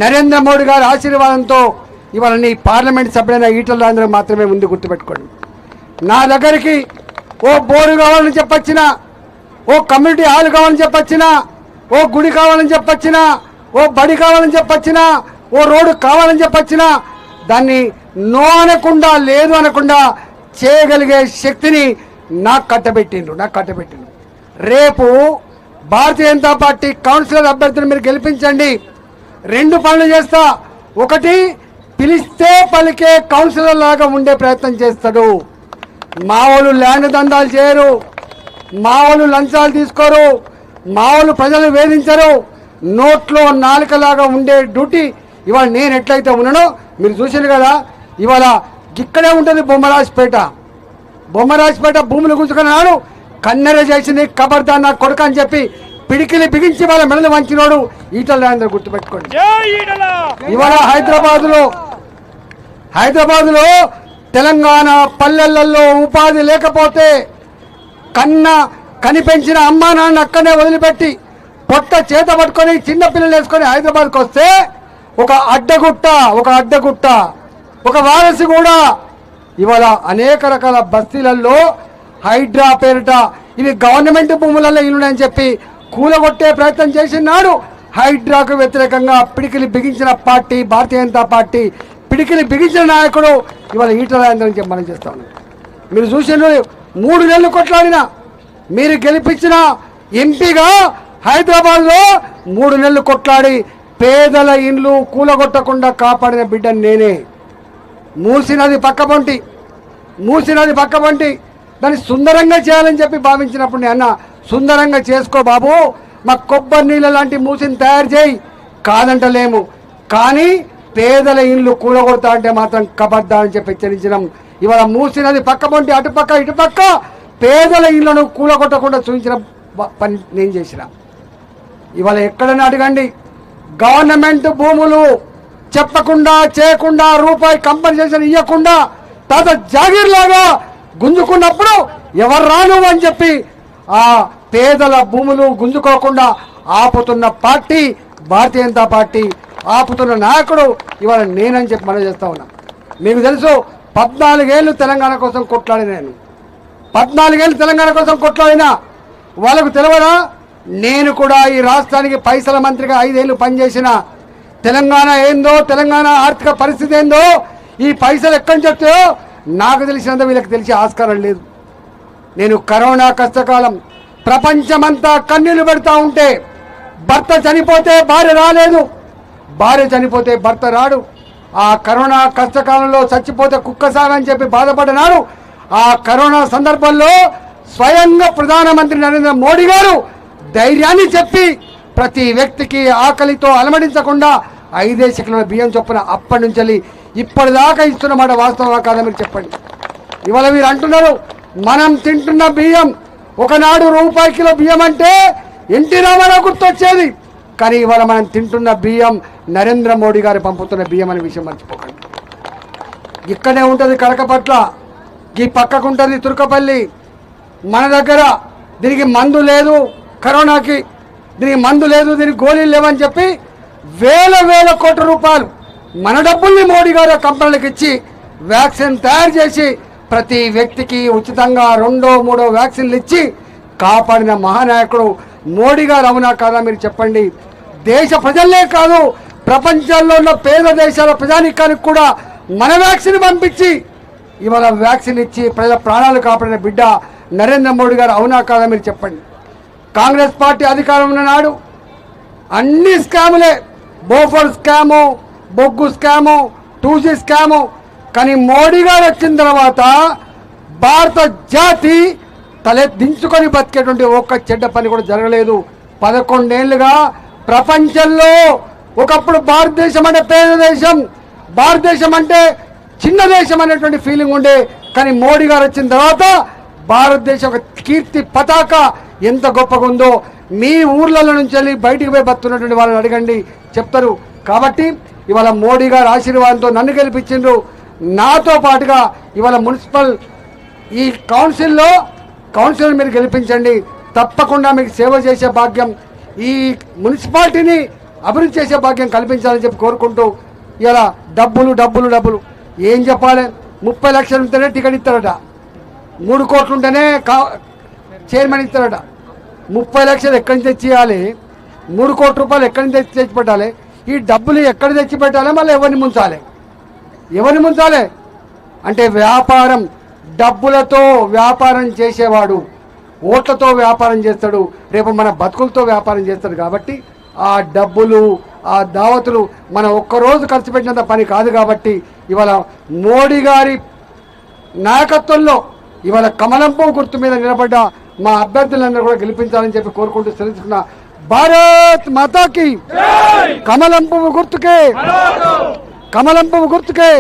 నరేంద్ర మోడీ గారి ఆశీర్వాదంతో ఇవాళ నీ పార్లమెంట్ సభ్యులైన ఈటల రాజేందర్ మాత్రమే ఉంది, గుర్తుపెట్టుకోండి. నా దగ్గరికి ఓ బోరు కావాలని చెప్పొచ్చినా, ఓ కమ్యూనిటీ హాల్ కావాలని చెప్పొచ్చినా, ఓ గుడి కావాలని చెప్పొచ్చినా, ఓ బడి కావాలని చెప్పొచ్చినా, ఓ రోడ్డు కావాలని చెప్పొచ్చినా దాన్ని నో అనకుండా, లేదు అనకుండా చేయగలిగే శక్తిని నాకు కట్టబెట్టిండు. రేపు భారతీయ జనతా పార్టీ కౌన్సిలర్ అభ్యర్థులను మీరు గెలిపించండి. 2 పనులు చేస్తా. ఒకటి, పిలిస్తే పలికే కౌన్సిలర్ లాగా ఉండే ప్రయత్నం చేస్తాడు. మా వాళ్ళు ల్యాండ్ దందాలు చేయరు, మా వాళ్ళు లంచాలు తీసుకోరు, మా వాళ్ళు ప్రజలు వేధించరు. నోట్లో నాలుకలాగా ఉండే డ్యూటీ ఇవాళ నేను ఎట్లయితే ఉన్నానో మీరు చూసారు కదా. ఇవాళ ఇక్కడే ఉంటుంది బొమ్మరాజపేట భూములు గుంజుకున్నాడు. కన్నెర చేసింది కబర్దార్ నా కొడుకు అని చెప్పి పిడికిలి బిగించి వాళ్ళ మెడలు వంచినోడు ఈటల రాజేందర్, గుర్తుపెట్టుకోండి. ఇవాళ హైదరాబాదులో తెలంగాణ పల్లెలలో ఉపాధి లేకపోతే కనిపెంచిన అమ్మా నాన్న అక్కడనే వదిలిపెట్టి పొట్ట చేత పట్టుకొని చిన్నపిల్లలు వేసుకొని హైదరాబాద్కి వస్తే ఒక అడ్డగుట్ట ఒక వారసి కూడా ఇవాళ అనేక రకాల బస్తీలలో హైడ్రా పేరిట ఇవి గవర్నమెంట్ భూములలో ఇల్లునని చెప్పి కూలగొట్టే ప్రయత్నం చేసినాడు. హైడ్రాకు వ్యతిరేకంగా పిడికిలి బిగించిన పార్టీ భారతీయ జనతా పార్టీ, పిడికిలి బిగించిన నాయకుడు ఇవాళ ఈటల రాజేందర్ అని చెప్పి మనం చేస్తా ఉన్నాం. మీరు చూసిన 3 నెలలు కొట్లాడినా, మీరు గెలిపించిన ఎంపీగా హైదరాబాద్లో 3 నెలలు కొట్లాడి పేదల ఇండ్లు కూలగొట్టకుండా కాపాడిన బిడ్డ నేనే. మూసినది పక్కపొంటి దాన్ని సుందరంగా చేయాలని చెప్పి భావించినప్పుడు నేను అన్న, సుందరంగా చేసుకో బాబు, మా కొబ్బరి నీళ్ళ లాంటి మూసిని తయారు చేయి, కాదంటలేము. కానీ పేదల ఇండ్లు కూలగొడతా అంటే మాత్రం కబడ్డా అని చెప్పి హెచ్చరించడం. ఇవాళ మూసినది పక్కపొంటి అటుపక్క ఇటుపక్క పేదల ఇళ్లను కూలగొట్టకుండా చూపించిన పని నేను చేసిన. ఇవాళ ఎక్కడైనా అడగండి, గవర్నమెంట్ భూములు చెప్పకుండా చేయకుండా రూపాయి కంపెన్సేషన్ ఇవ్వకుండా తాత జాగీర్ లాగా గుంజుకున్నప్పుడు ఎవరు రాను అని చెప్పి ఆ పేదల భూములు గుంజుకోకుండా ఆపుతున్న పార్టీ భారతీయ జనతా పార్టీ, ఆపుతున్న నాయకుడు ఇవాళ నేనని చెప్పి మనం చేస్తా ఉన్నా. మీకు తెలుసు 14 ఏళ్ళు తెలంగాణ కోసం కొట్లాడిన నేను, 14 ఏళ్ళు తెలంగాణ కోసం కొట్లాడినా. వాళ్ళకు తెలియదా, నేను కూడా ఈ రాష్ట్రానికి పైసల మంత్రిగా 5 ఏళ్ళు పనిచేసిన. తెలంగాణ ఏందో, తెలంగాణ ఆర్థిక పరిస్థితి ఏందో, ఈ పైసలు ఎక్కడి నుంచి వస్తాయో నాకు తెలిసినంత వీళ్ళకి తెలిసే ఆస్కారం లేదు. నేను కరోనా కష్టకాలం ప్రపంచమంతా కన్నీళ్లు పెడతా ఉంటే, భర్త చనిపోతే భార్య రాలేదు, భార్య చనిపోతే భర్త రాడు. ఆ కరోనా కష్టకాలంలో చచ్చిపోతే కుక్కసాగని చెప్పి బాధపడినాడు. ఆ కరోనా సందర్భంలో స్వయంగా ప్రధానమంత్రి నరేంద్ర మోడీ గారు ధైర్యాన్ని చెప్పి ప్రతి వ్యక్తికి ఆకలితో అలమడించకుండా 5 కిలోల బియ్యం చొప్పున అప్పటి నుంచి ఇప్పటిదాకా ఇస్తున్నమాట వాస్తవమా కాదా మీరు చెప్పండి. ఇవాళ మీరు అంటున్నారు మనం తింటున్న బియ్యం, ఒకనాడు రూపాయి కిలో బియ్యం అంటే ఎన్టీ రామారావు గుర్తొచ్చేది. కానీ ఇవాళ మనం తింటున్న బియ్యం నరేంద్ర మోడీ గారు పంపుతున్న బియ్యం అనే విషయం మర్చిపోకండి. ఇక్కడే ఉంటుంది కడకపట్ల, ఈ పక్కకు ఉంటుంది తుర్కపల్లి. మన దగ్గర దీనికి మందు లేదు, కరోనాకి దీనికి మందు లేదు, దీనికి గోళీలు లేవని చెప్పి వేల కోట్ల రూపాయలు మన డబ్బుల్ని మోడీ గారు కంపెనీలకు ఇచ్చి వ్యాక్సిన్ తయారు చేసి ప్రతి వ్యక్తికి ఉచితంగా 2, 3 వ్యాక్సిన్లు ఇచ్చి కాపాడిన మహానాయకుడు మోడీ గారు, అవునా కాదా మీరు చెప్పండి. దేశ ప్రజలే కాదు, ప్రపంచంలో ఉన్న పేద దేశాల ప్రజానీకానికి కూడా మన వ్యాక్సిన్ పంపించి ఇవాళ వ్యాక్సిన్ ఇచ్చి ప్రజల ప్రాణాలు కాపాడిన బిడ్డ నరేంద్ర మోడీ గారు, అవునా కాదా మీరు చెప్పండి. కాంగ్రెస్ పార్టీ అధికారం ఉన్న నాడు అన్ని స్కాములే, బోఫర్ స్కాము, బొగ్గు స్కాము, 2G స్కాము. కానీ మోడీ గారు వచ్చిన తర్వాత భారత జాతి తలెత్తించుకొని బతికేటువంటి ఒక్క చెడ్డ పని కూడా జరగలేదు. 11 ఏళ్ళుగా ప్రపంచంలో ఒకప్పుడు భారతదేశం అంటే పేద దేశం, భారతదేశం అంటే చిన్న దేశం అనేటువంటి ఫీలింగ్ ఉండే. కానీ మోడీ గారు వచ్చిన తర్వాత భారతదేశం ఒక కీర్తి పతాక ఎంత గొప్పగా ఉందో మీ ఊర్లలో నుంచి వెళ్ళి బయటికి పోయి బతున్నటువంటి వాళ్ళని అడగండి, చెప్తారు. కాబట్టి ఇవాళ మోడీ గారు ఆశీర్వాదంతో నన్ను గెలిపించిండ్రు. నాతో పాటుగా ఇవాళ మున్సిపల్ ఈ కౌన్సిల్ మీరు గెలిపించండి, తప్పకుండా మీకు సేవ చేసే భాగ్యం. ఈ మున్సిపాలిటీని అభివృద్ధి చేసే భాగ్యం కల్పించాలని చెప్పి కోరుకుంటూ ఇలా డబ్బులు డబ్బులు డబ్బులు ఏం చెప్పాలి. 30 లక్షలు ఉంటేనే టికెట్ ఇస్తారట, 3 కోట్లు ఉంటేనే చైర్మన్ ఇస్తారట. 30 లక్షలు ఎక్కడి నుంచి తెచ్చియాలి, 3 కోట్ల రూపాయలు ఎక్కడి నుంచి తెచ్చి పెట్టాలి, ఈ డబ్బులు ఎక్కడ తెచ్చి పెట్టాలి, మళ్ళీ ఎవరిని ముంచాలి, ఎవరిని ముంచాలి అంటే వ్యాపారం, డబ్బులతో వ్యాపారం చేసేవాడు ఓట్లతో వ్యాపారం చేస్తాడు, రేపు మన బతుకులతో వ్యాపారం చేస్తాడు. కాబట్టి ఆ డబ్బులు ఆ దావతులు మనం ఒక్కరోజు ఖర్చు పెట్టినంత పని కాదు. కాబట్టి ఇవాళ మోడీ గారి నాయకత్వంలో ఇవాళ కమలం పువ్వు గుర్తు మీద నిలబడ్డ మా అభ్యర్థులందరూ కూడా గెలిపించాలని చెప్పి కోరుకుంటూ తెలుసుకున్న భారత్ మాతాకి కమలం పువ్వు గుర్తుకే, కమలం పువ్వు గుర్తుకే.